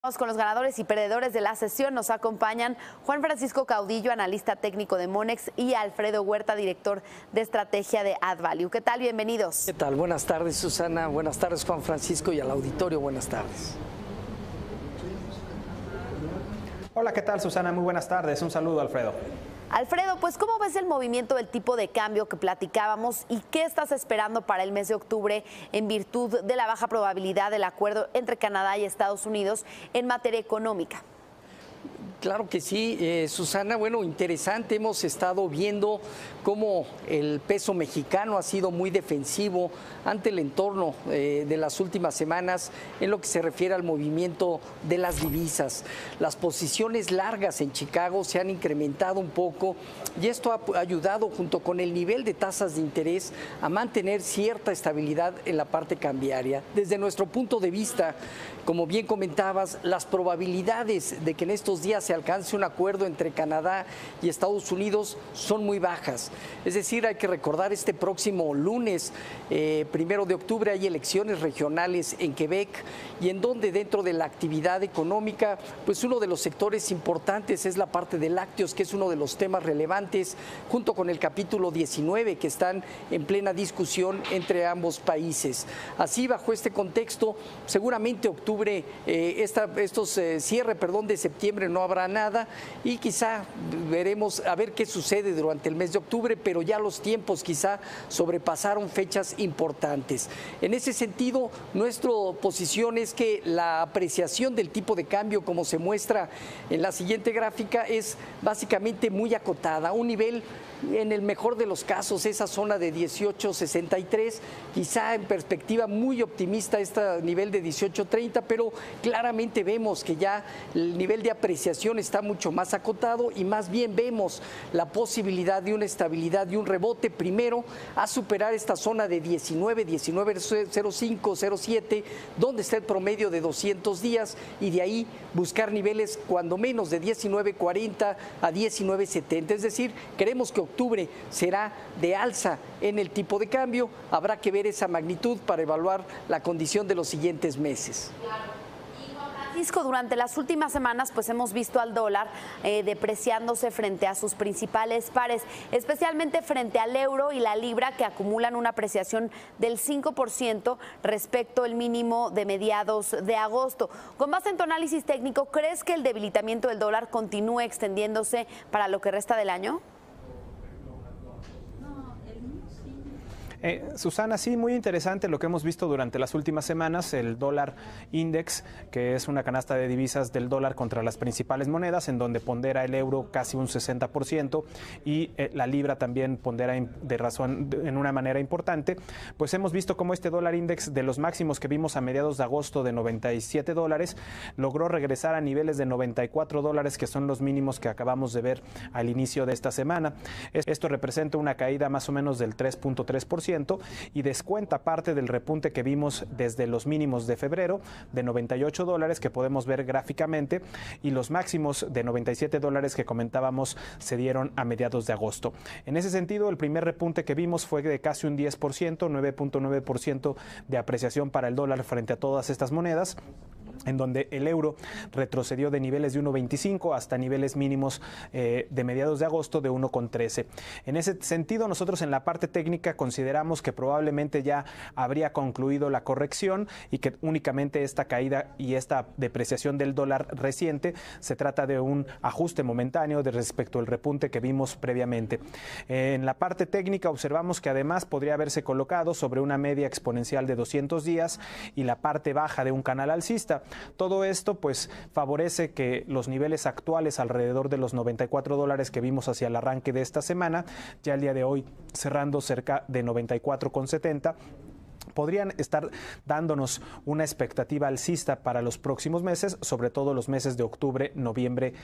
Vamos con los ganadores y perdedores de la sesión. Nos acompañan Juan Francisco Caudillo, analista técnico de Monex, y Alfredo Huerta, director de estrategia de AddValue. ¿Qué tal? Bienvenidos. ¿Qué tal? Buenas tardes, Susana. Buenas tardes, Juan Francisco, y al auditorio, buenas tardes. Hola, ¿qué tal, Susana? Muy buenas tardes. Un saludo, Alfredo. Alfredo, pues ¿cómo ves el movimiento del tipo de cambio que platicábamos y qué estás esperando para el mes de octubre en virtud de la baja probabilidad del acuerdo entre Canadá y Estados Unidos en materia económica? Claro que sí, Susana. Bueno, interesante. Hemos estado viendo cómo el peso mexicano ha sido muy defensivo ante el entorno de las últimas semanas en lo que se refiere al movimiento de las divisas. Las posiciones largas en Chicago se han incrementado un poco y esto ha ayudado, junto con el nivel de tasas de interés, a mantener cierta estabilidad en la parte cambiaria. Desde nuestro punto de vista, como bien comentabas, las probabilidades de que en estos días se alcance un acuerdo entre Canadá y Estados Unidos son muy bajas. Es decir, hay que recordar, este próximo lunes, 1 de octubre, hay elecciones regionales en Quebec, y en donde dentro de la actividad económica, pues uno de los sectores importantes es la parte de lácteos, que es uno de los temas relevantes, junto con el capítulo 19, que están en plena discusión entre ambos países. Así, bajo este contexto, seguramente octubre, cierre de septiembre no habrá nada, y quizá veremos a ver qué sucede durante el mes de octubre, pero ya los tiempos quizá sobrepasaron fechas importantes. En ese sentido, nuestra posición es que la apreciación del tipo de cambio, como se muestra en la siguiente gráfica, es básicamente muy acotada, un nivel, en el mejor de los casos, esa zona de 18.63, quizá en perspectiva muy optimista este nivel de 18.30, pero claramente vemos que ya el nivel de apreciación está mucho más acotado, y más bien vemos la posibilidad de una estabilidad y un rebote primero a superar esta zona de 19.05, 07, donde está el promedio de 200 días, y de ahí buscar niveles cuando menos de 19.40 a 19.70. Es decir, creemos que octubre será de alza en el tipo de cambio. Habrá que ver esa magnitud para evaluar la condición de los siguientes meses. Francisco, durante las últimas semanas pues hemos visto al dólar depreciándose frente a sus principales pares, especialmente frente al euro y la libra, que acumulan una apreciación del 5% respecto al mínimo de mediados de agosto. Con base en tu análisis técnico, ¿crees que el debilitamiento del dólar continúe extendiéndose para lo que resta del año? Susana, sí, muy interesante lo que hemos visto durante las últimas semanas. El dólar index, que es una canasta de divisas del dólar contra las principales monedas, en donde pondera el euro casi un 60% y la libra también pondera en una manera importante. Pues hemos visto cómo este dólar index, de los máximos que vimos a mediados de agosto de $97, logró regresar a niveles de $94, que son los mínimos que acabamos de ver al inicio de esta semana. Esto representa una caída más o menos del 3.3%. Y descuenta parte del repunte que vimos desde los mínimos de febrero de $98, que podemos ver gráficamente, y los máximos de $97 que comentábamos se dieron a mediados de agosto. En ese sentido, el primer repunte que vimos fue de casi un 10%, 9.9% de apreciación para el dólar frente a todas estas monedas, en donde el euro retrocedió de niveles de 1.25 hasta niveles mínimos de mediados de agosto de 1.13. En ese sentido, nosotros en la parte técnica consideramos que probablemente ya habría concluido la corrección y que únicamente esta caída y esta depreciación del dólar reciente se trata de un ajuste momentáneo de respecto al repunte que vimos previamente. En la parte técnica observamos que además podría haberse colocado sobre una media exponencial de 200 días y la parte baja de un canal alcista. Todo esto pues favorece que los niveles actuales, alrededor de los $94 que vimos hacia el arranque de esta semana, ya el día de hoy cerrando cerca de 94.70, podrían estar dándonos una expectativa alcista para los próximos meses, sobre todo los meses de octubre, noviembre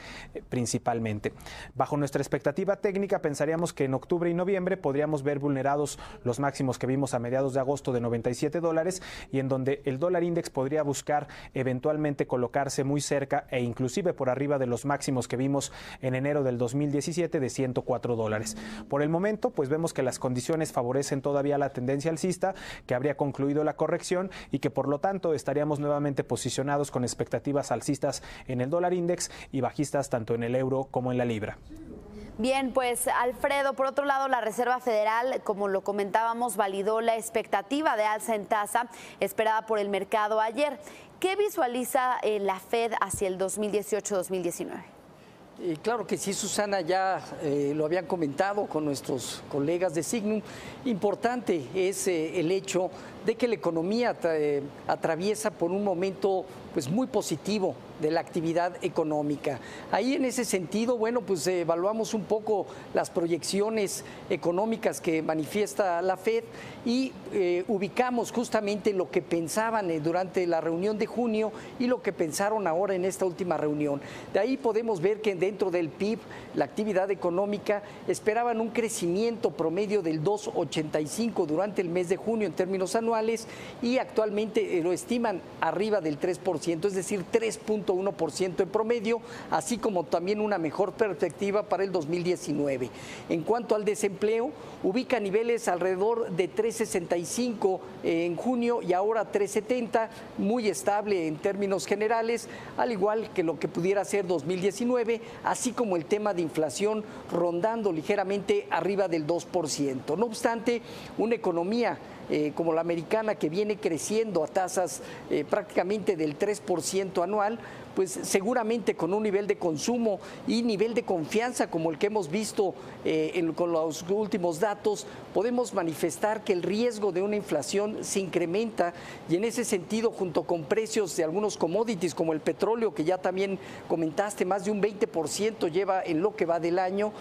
principalmente. Bajo nuestra expectativa técnica, pensaríamos que en octubre y noviembre podríamos ver vulnerados los máximos que vimos a mediados de agosto de $97, y en donde el dólar index podría buscar eventualmente colocarse muy cerca e inclusive por arriba de los máximos que vimos en enero del 2017 de $104. Por el momento, pues vemos que las condiciones favorecen todavía la tendencia alcista, que habría concluido la corrección y que por lo tanto estaríamos nuevamente posicionados con expectativas alcistas en el dólar index y bajistas tanto en el euro como en la libra. Bien, pues Alfredo, por otro lado, la Reserva Federal, como lo comentábamos, validó la expectativa de alza en tasa esperada por el mercado ayer. ¿Qué visualiza la Fed hacia el 2018-2019? Claro que sí, Susana, ya lo habían comentado con nuestros colegas de Signum. Importante es el hecho de que la economía atraviesa por un momento pues muy positivo de la actividad económica. Ahí en ese sentido, bueno, pues evaluamos un poco las proyecciones económicas que manifiesta la Fed y ubicamos justamente lo que pensaban durante la reunión de junio y lo que pensaron ahora en esta última reunión. De ahí podemos ver que dentro del PIB, la actividad económica, esperaban un crecimiento promedio del 2,85 durante el mes de junio en términos anuales y actualmente lo estiman arriba del 3%, es decir, 3,1% en promedio, así como también una mejor perspectiva para el 2019. En cuanto al desempleo, ubica niveles alrededor de 3,65 en junio y ahora 3,70, muy estable en términos generales, al igual que lo que pudiera ser 2019, así como el tema de inflación rondando ligeramente arriba del 2%. No obstante, una economía como la americana que viene creciendo a tasas prácticamente del 3% anual, pues seguramente con un nivel de consumo y nivel de confianza como el que hemos visto con los últimos datos, podemos manifestar que el riesgo de una inflación se incrementa y en ese sentido, junto con precios de algunos commodities como el petróleo, que ya también comentaste, más de un 20% lleva en lo que va del año,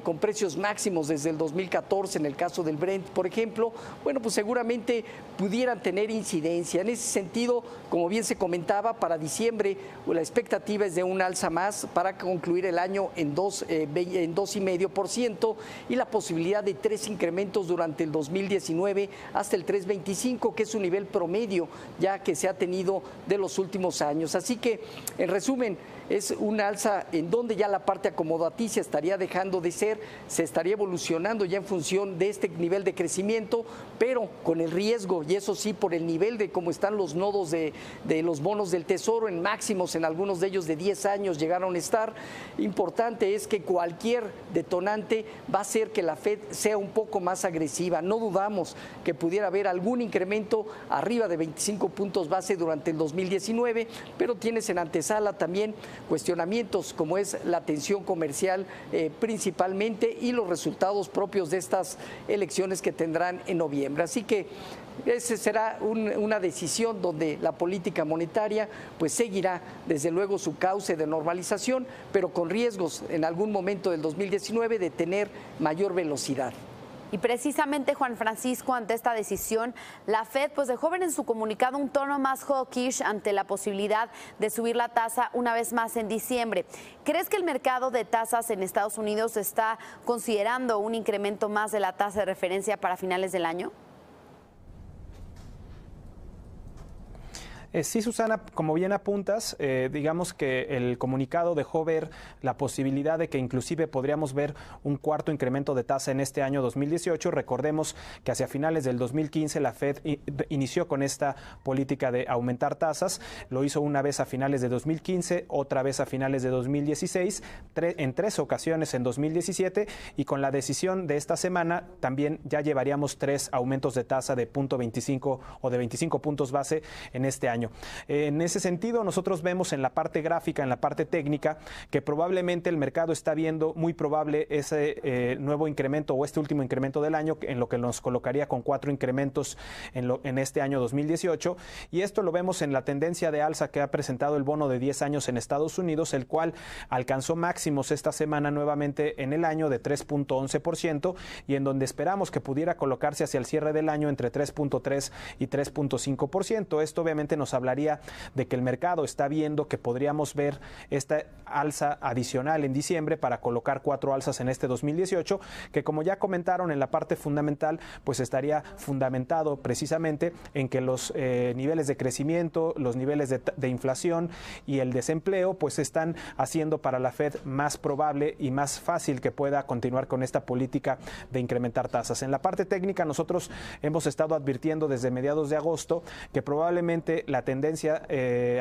con precios máximos desde el 2014 en el caso del Brent, por ejemplo, bueno, pues seguramente pudieran tener incidencia. En ese sentido, como bien se comentaba, para diciembre la expectativa es de un alza más para concluir el año en 2,5% y la posibilidad de 3 incrementos durante el 2019 hasta el 3,25, que es un nivel promedio ya que se ha tenido de los últimos años. Así que, en resumen, es un alza en donde ya la parte acomodaticia estaría dejando de ser, se estaría evolucionando ya en función de este nivel de crecimiento, pero con el riesgo, y eso sí, por el nivel de cómo están los nodos de los bonos del Tesoro en máximos, en algunos de ellos de 10 años llegaron a estar. Importante es que cualquier detonante va a hacer que la Fed sea un poco más agresiva. No dudamos que pudiera haber algún incremento arriba de 25 puntos base durante el 2019, pero tienes en antesala también cuestionamientos como es la tensión comercial principalmente y los resultados propios de estas elecciones que tendrán en noviembre. Así que esa será una decisión donde la política monetaria pues seguirá desde luego su cauce de normalización, pero con riesgos en algún momento del 2019 de tener mayor velocidad. Y precisamente, Juan Francisco, ante esta decisión, la Fed pues dejó ver en su comunicado un tono más hawkish ante la posibilidad de subir la tasa una vez más en diciembre. ¿Crees que el mercado de tasas en Estados Unidos está considerando un incremento más de la tasa de referencia para finales del año? Sí, Susana, como bien apuntas, digamos que el comunicado dejó ver la posibilidad de que inclusive podríamos ver un cuarto incremento de tasa en este año 2018. Recordemos que hacia finales del 2015 la Fed inició con esta política de aumentar tasas. Lo hizo una vez a finales de 2015, otra vez a finales de 2016, en 3 ocasiones en 2017 y con la decisión de esta semana también ya llevaríamos 3 aumentos de tasa de 0.25 o de 25 puntos base en este año. En ese sentido, nosotros vemos en la parte gráfica, en la parte técnica, que probablemente el mercado está viendo muy probable ese nuevo incremento o este último incremento del año, en lo que nos colocaría con 4 incrementos en este año 2018. Y esto lo vemos en la tendencia de alza que ha presentado el bono de 10 años en Estados Unidos, el cual alcanzó máximos esta semana nuevamente en el año de 3.11% y en donde esperamos que pudiera colocarse hacia el cierre del año entre 3.3 y 3.5%. Esto obviamente nos hablaría de que el mercado está viendo que podríamos ver esta alza adicional en diciembre para colocar 4 alzas en este 2018, que como ya comentaron en la parte fundamental, pues estaría fundamentado precisamente en que los niveles de crecimiento, los niveles de inflación y el desempleo pues están haciendo para la Fed más probable y más fácil que pueda continuar con esta política de incrementar tasas. En la parte técnica nosotros hemos estado advirtiendo desde mediados de agosto que probablemente la tendencia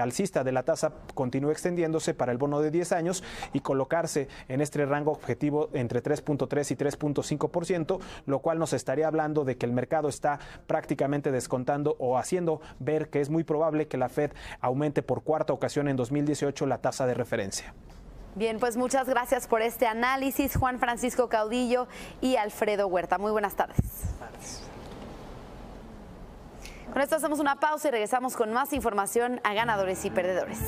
alcista de la tasa continúe extendiéndose para el bono de 10 años y colocarse en este rango objetivo entre 3.3 y 3.5%, lo cual nos estaría hablando de que el mercado está prácticamente descontando o haciendo ver que es muy probable que la Fed aumente por cuarta ocasión en 2018 la tasa de referencia. Bien, pues muchas gracias por este análisis, Juan Francisco Caudillo y Alfredo Huerta. Muy buenas tardes. Con esto hacemos una pausa y regresamos con más información a Ganadores y Perdedores.